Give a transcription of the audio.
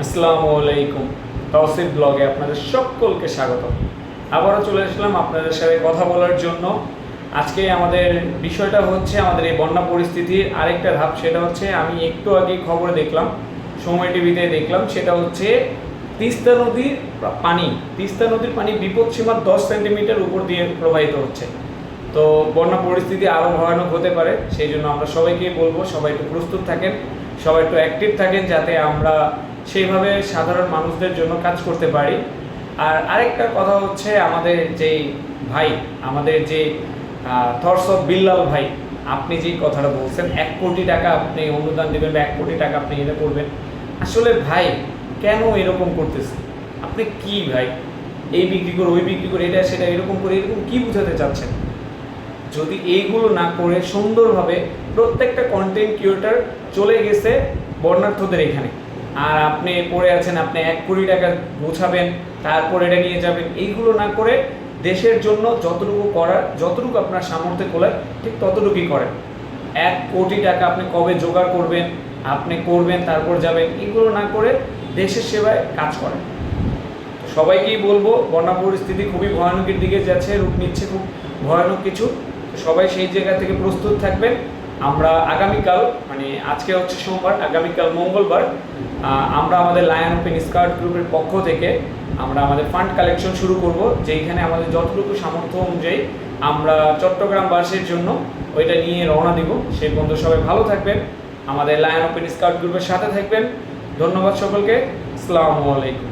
আসসালামু আলাইকুম। তাওসিফ ব্লগে আপনাদের সকলকে স্বাগত। আবারও চলে আসলাম আপনাদের সাথে কথা বলার জন্য। আজকে আমাদের বিষয়টা হচ্ছে আমাদের এই বন্যা পরিস্থিতির আরেকটা ধাপ। সেটা হচ্ছে আমি একটু আগে খবরে দেখলাম, সময় টিভিতে দেখলাম, সেটা হচ্ছে তিস্তা নদীর পানি বিপদসীমার 10 সেন্টিমিটার উপর দিয়ে প্রবাহিত হচ্ছে। তো বন্যা পরিস্থিতি আরও ভয়ানক হতে পারে, সেই জন্য আমরা সবাইকেই বলবো সবাই একটু প্রস্তুত থাকেন, সবাই একটু অ্যাক্টিভ থাকেন, যাতে আমরা সেইভাবে সাধারণ মানুষদের জন্য কাজ করতে পারি। আর আরেকটা কথা হচ্ছে আমাদের যে থটস অফ বিল্লাল ভাই, আপনি যেই কথাটা বলছেন 1 কোটি টাকা আপনি অনুদান দেবেন বা 1 কোটি টাকা আপনি এটা করবেন, আসলে ভাই কেন এরকম করতেছেন? আপনি কি ভাই, এই বিক্রি করে ওই বিক্রি করে এটা সেটা এরকম করে এরকম কি বোঝাতে চাচ্ছেন? যদি এইগুলো না করে সুন্দরভাবে প্রত্যেকটা কন্টেন্ট ক্রিয়েটর চলে গেছে বর্ণার্থদের এখানে, আর আপনি পড়ে আছেন, আপনি 1 কোটি টাকা গোছাবেন, তারপর এটা নিয়ে যাবেন, এইগুলো না করে দেশের জন্য যতটুকু আপনার সামর্থ্যে কোলায় ঠিক ততটুকুই করেন। 1 কোটি টাকা আপনি কবে জোগাড় করবেন, আপনি করবেন তারপর যাবেন, এগুলো না করে দেশের সেবায় কাজ করেন। সবাইকেই বলবো বন্যা পরিস্থিতি খুবই ভয়ানকের দিকে যাচ্ছে, রূপ নিচ্ছে খুব ভয়ানক কিছু। সবাই সেই জায়গা থেকে প্রস্তুত থাকবেন। আমরা আগামীকাল, আজকে হচ্ছে সোমবার, আগামীকাল মঙ্গলবার আমরা আমাদের লায়ন ওপেন স্কাউট গ্রুপের পক্ষ থেকে আমরা আমাদের ফান্ড কালেকশন শুরু করব, যেখানে আমাদের যতটুকু সামর্থ্য অনুযায়ী আমরা চট্টগ্রামবাসীর জন্য ওইটা নিয়ে রওনা দিব। সেই পর্যন্ত সবাই ভালো থাকবেন, আমাদের লায়ন ওপেন স্কাউট গ্রুপের সাথে থাকবেন। ধন্যবাদ সকলকে। আসসালামু আলাইকুম।